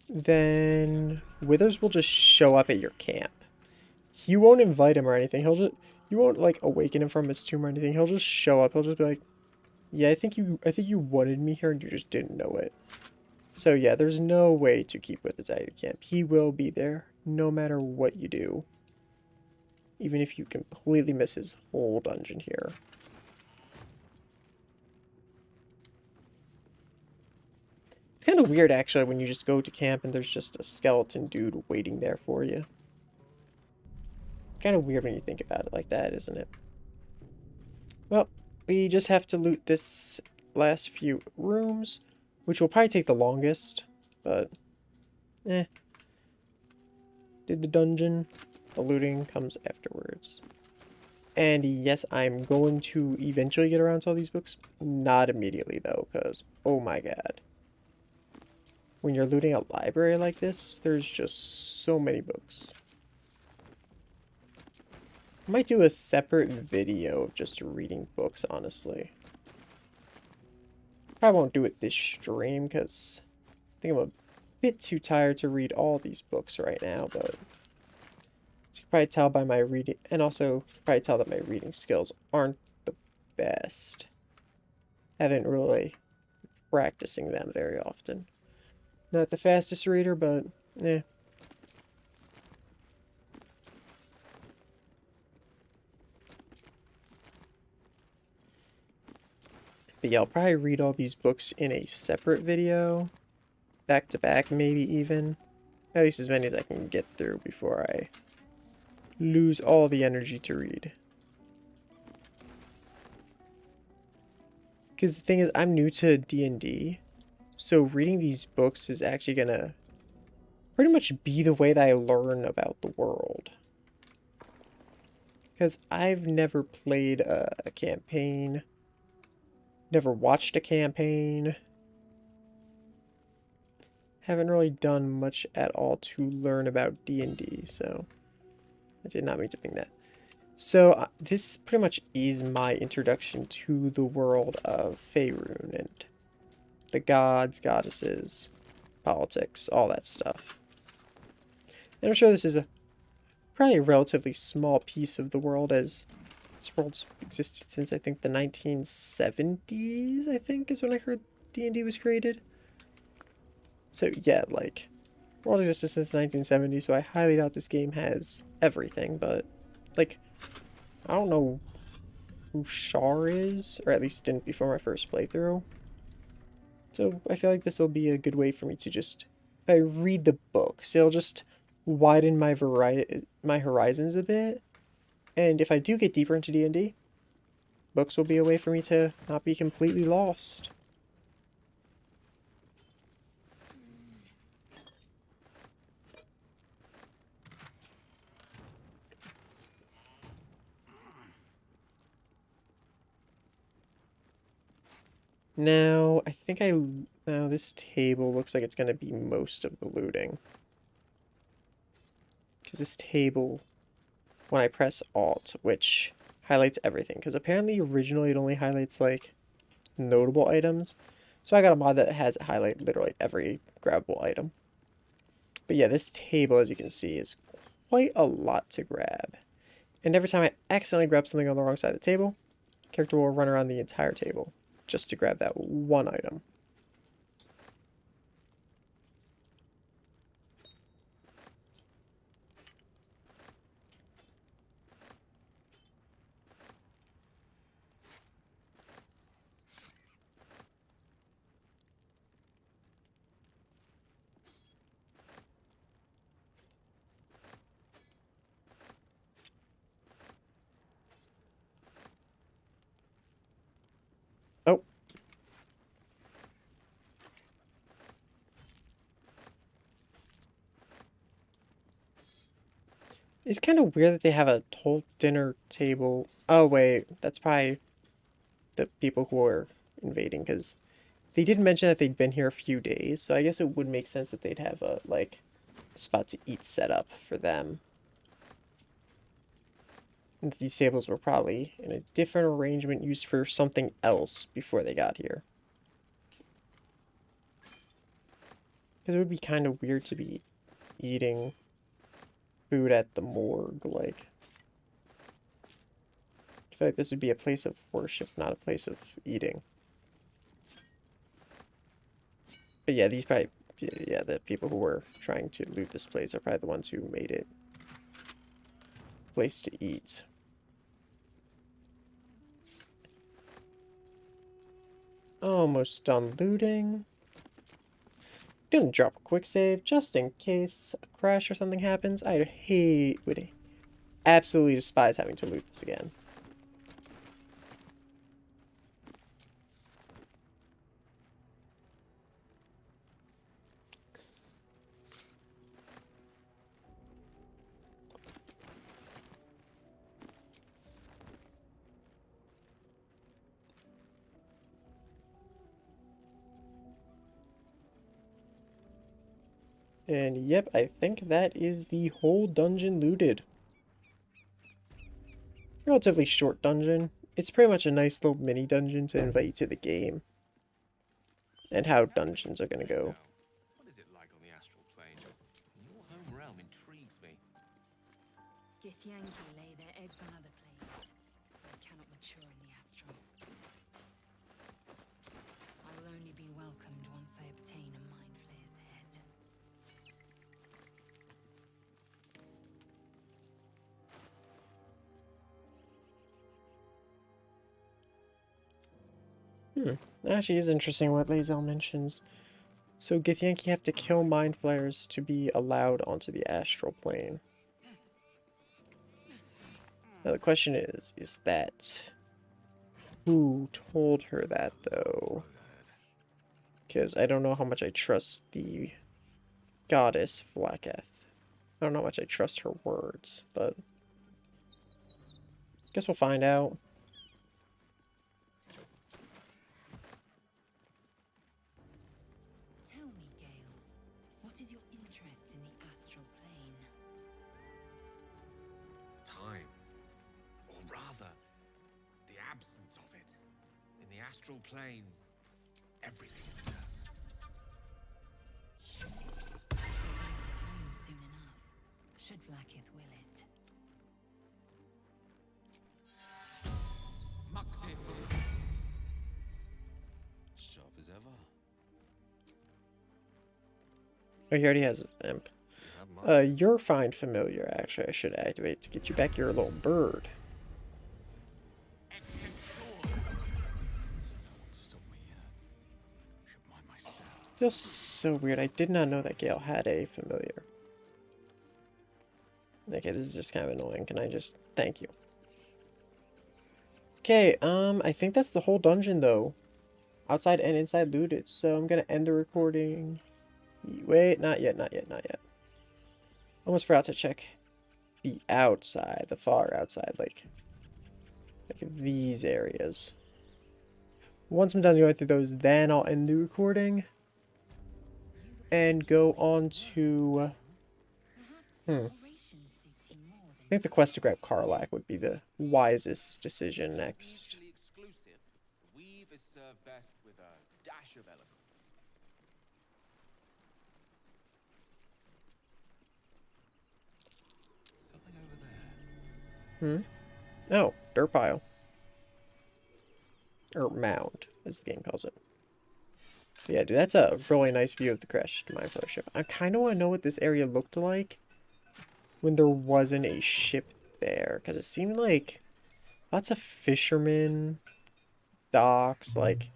then Withers will just show up at your camp. You won't invite him or anything. You won't like awaken him from his tomb or anything. He'll just show up. He'll just be like, "Yeah, I think you wanted me here and you just didn't know it." So yeah, there's no way to keep with the Titan Camp. He will be there no matter what you do. Even if you completely miss his whole dungeon here. It's kind of weird actually when you just go to camp and there's just a skeleton dude waiting there for you. It's kind of weird when you think about it like that, isn't it? Well, we just have to loot this last few rooms, which will probably take the longest, but did the dungeon. The looting comes afterwards. And yes, I'm going to eventually get around to all these books. Not immediately, though, because, oh my god. When you're looting a library like this, there's just so many books. I might do a separate video of just reading books, honestly. Probably won't do it this stream, because I think I'm a bit too tired to read all these books right now, but as you can probably tell by my reading, and also you can probably tell that my reading skills aren't the best. I haven't really practicing them very often. Not the fastest reader, but eh. But yeah, I'll probably read all these books in a separate video. Back to back, maybe even. At least as many as I can get through before I lose all the energy to read. Because the thing is, I'm new to D&D, so reading these books is actually gonna pretty much be the way that I learn about the world. Because I've never played a campaign, never watched a campaign, haven't really done much at all to learn about D&D, so I did not mean to ping that. So this pretty much is my introduction to the world of Faerun and the gods, goddesses, politics, all that stuff. And I'm sure this is probably a relatively small piece of the world, as this world's existed since I think the 1970s, I think is when I heard D&D was created. So yeah, like, world existed since the 1970s, so I highly doubt this game has everything, but like, I don't know who Shar is, or at least didn't before my first playthrough. So I feel like this will be a good way for me to just, if I read the books, it'll just widen my horizons a bit. And if I do get deeper into D&D, books will be a way for me to not be completely lost. Now, I think now this table looks like it's going to be most of the looting. Because this table, when I press Alt, which highlights everything, because apparently originally it only highlights like notable items. So I got a mod that has it highlight literally every grabbable item. But yeah, this table, as you can see, is quite a lot to grab. And every time I accidentally grab something on the wrong side of the table, the character will run around the entire table just to grab that one item. Oh. It's kind of weird that they have a whole dinner table. Oh, wait. That's probably the people who are invading, because they did mention that they'd been here a few days, so I guess it would make sense that they'd have a, like, spot to eat set up for them. And these tables were probably in a different arrangement used for something else before they got here. Because it would be kind of weird to be eating food at the morgue, like. feel like this would be a place of worship, not a place of eating. But yeah, these probably, yeah, the people who were trying to loot this place are probably the ones who made it a place to eat. Almost done looting. Gonna drop a quick save just in case a crash or something happens. I would absolutely despise having to loot this again. And yep, I think that is the whole dungeon looted. Relatively short dungeon. It's pretty much a nice little mini dungeon to invite you to the game. And how dungeons are gonna go. What is it like on the astral plane? Your home realm intrigues me. Githyanki lay their eggs on other planes. They cannot mature in the astral. I will only be welcomed once I obtain a mind flayer's head. Actually, is interesting what Lae'zel mentions. So Githyanki have to kill mind flayers to be allowed onto the astral plane. Now the question is that... Who told her that, though? Because I don't know how much I trust the goddess Vlaaketh. I don't know how much I trust her words, but... Guess we'll find out. Tell me, Gale, what is your interest in the astral plane? Time. Or rather, the absence of it. In the astral plane, everything is eternal. Home soon enough, should Vlaakith will it. Sharp as ever. Oh, he already has his imp. Your find familiar, actually, I should activate to get you back your little bird. Feels so weird. I did not know that Gale had a familiar. Okay, this is just kind of annoying. Can I just... Thank you. Okay, I think that's the whole dungeon, though. Outside and inside looted. So I'm gonna end the recording. Wait, not yet, not yet, not yet. Almost forgot to check the outside, the far outside, like these areas. Once I'm done going through those, then I'll end the recording and go on to... I think the quest to grab Karlach would be the wisest decision next. Mutually exclusive. Weave is served best with a dash of eloquence. Something over there. Oh, dirt pile. Or mound, as the game calls it. But yeah, dude, that's a really nice view of the crashed mine flayer ship. I kind of want to know what this area looked like when there wasn't a ship there. Because it seemed like lots of fishermen, docks, like...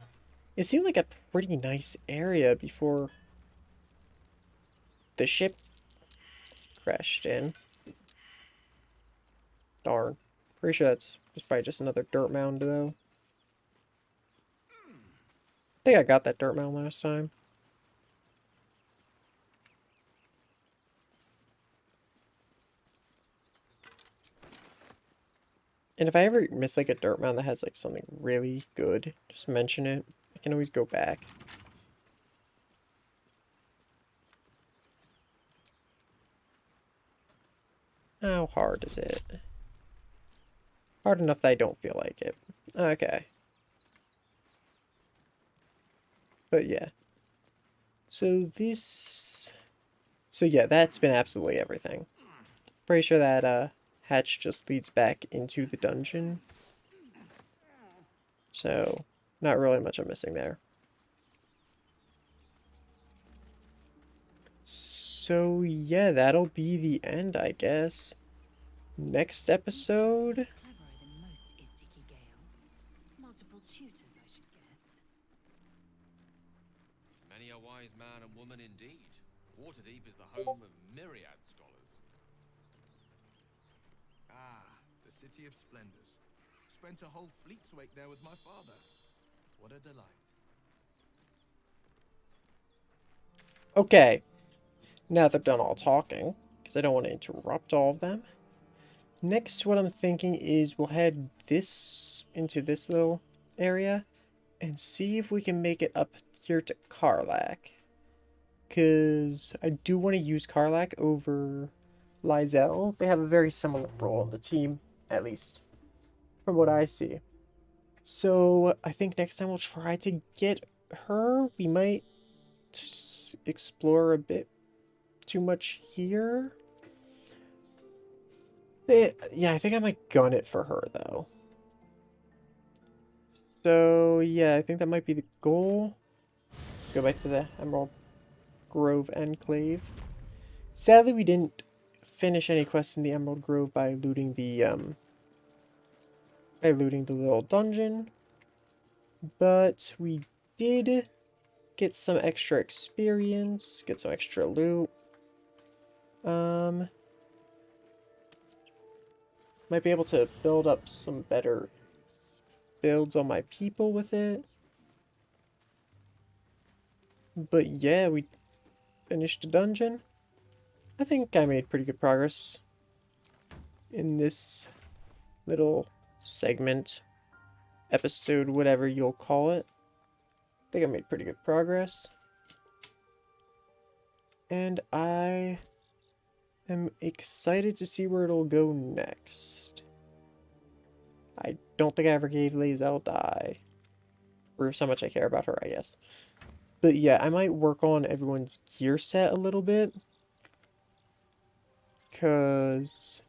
It seemed like a pretty nice area before the ship crashed in. Darn. Pretty sure that's probably just another dirt mound, though. I think I got that dirt mound last time. And if I ever miss like a dirt mound that has like something really good, just mention it. I can always go back. How hard is it? Hard enough that I don't feel like it. Okay. But yeah. So this... So yeah, that's been absolutely everything. Pretty sure that hatch just leads back into the dungeon. So, not really much I'm missing there. So, yeah, that'll be the end, I guess. Next episode... Cleverer than most, is Dicky Gale. Multiple tutors, I should guess. Many a wise man and woman indeed. Waterdeep is the home of myriad scholars. Ah, the City of Splendors. Spent a whole fleet's wake there with my father. What a delight. Okay. Now they're done all talking, because I don't want to interrupt all of them. Next, what I'm thinking is we'll head into this little area and see if we can make it up here to Karlach. Because I do want to use Karlach over Lysel. They have a very similar role in the team, at least from what I see. So I think next time we'll try to get her. We might explore a bit too much here. Yeah, I think I might gun it for her, though. So, yeah, I think that might be the goal. Let's go back to the Emerald Grove Enclave. Sadly, we didn't finish any quests in the Emerald Grove by looting the little dungeon. But we did get some extra experience, get some extra loot. Might be able to build up some better builds on my people with it. But yeah, we finished the dungeon. I think I made pretty good progress in this little segment, episode, whatever you'll call it. I think I made pretty good progress. And I am excited to see where it'll go next. I don't think I ever gave Lae'zel die. Proves how much I care about her, I guess. But yeah, I might work on everyone's gear set a little bit. Because,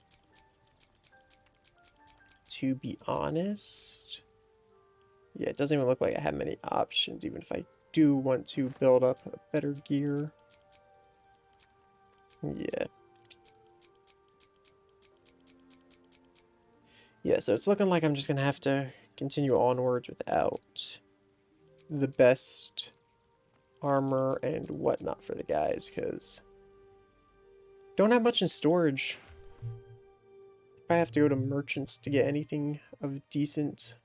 to be honest, yeah, it doesn't even look like I have many options, even if I do want to build up a better gear. Yeah. Yeah, so it's looking like I'm just going to have to continue onwards without the best armor and whatnot for the guys, because don't have much in storage. If I have to go to merchants to get anything of decent,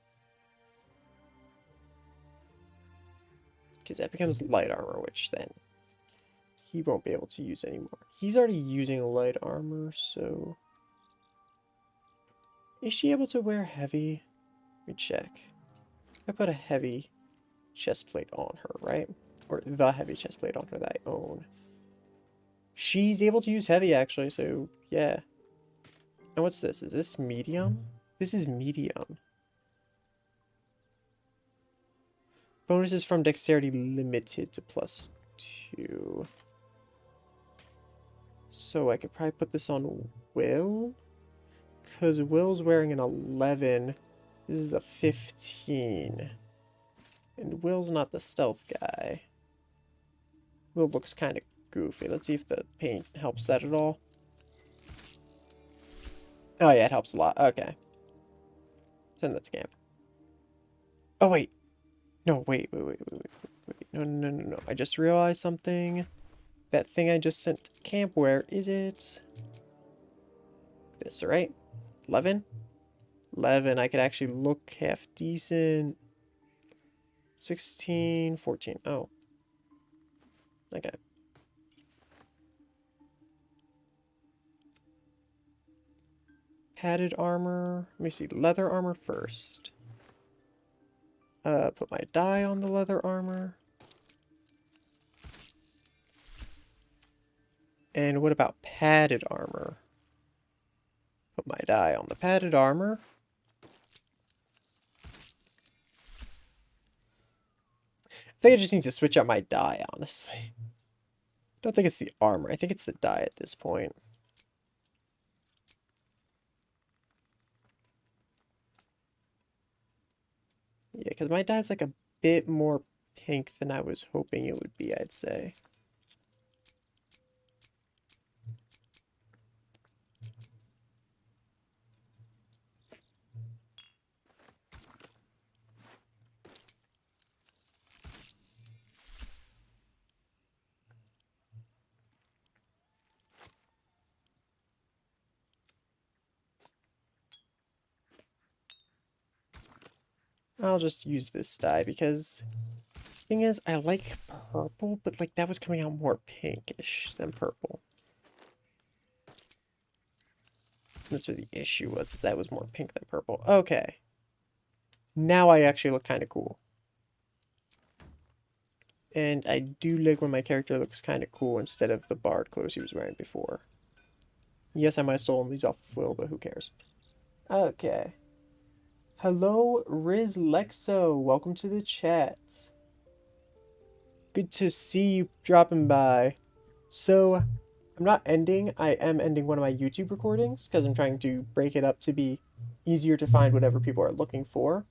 because that becomes light armor, which then he won't be able to use anymore. He's already using light armor, so... Is she able to wear heavy? Let me check. I put a heavy chest plate on her, right? Or the heavy chest plate on her that I own. She's able to use heavy, actually, so yeah. And what's this? Is this medium? This is medium. Bonuses from dexterity limited to +2. So I could probably put this on Will. Because Will's wearing an 11. This is a 15. And Will's not the stealth guy. Will looks kind of goofy. Let's see if the paint helps that at all. Oh yeah, it helps a lot. Okay. Send that to camp. Oh wait. No, wait. No. I just realized something. That thing I just sent to camp, where is it? This, right? 11? 11, I could actually look half decent. 16, 14. Oh. Okay. Padded armor. Let me see. Leather armor first. Put my dye on the leather armor. And what about padded armor? Put my dye on the padded armor. I think I just need to switch out my dye, honestly. Don't think it's the armor. I think it's the dye at this point. Yeah, because my dye's like a bit more pink than I was hoping it would be, I'd say. I'll just use this dye because thing is, I like purple, but like that was coming out more pinkish than purple. That's what the issue was, is that was more pink than purple. Okay. Now I actually look kind of cool. And I do like when my character looks kind of cool instead of the bard clothes he was wearing before. Yes, I might have stolen these off of Will, but who cares? Okay. Hello, Riz Lexo. Welcome to the chat. Good to see you dropping by. So, I'm not ending. I am ending one of my YouTube recordings because I'm trying to break it up to be easier to find whatever people are looking for.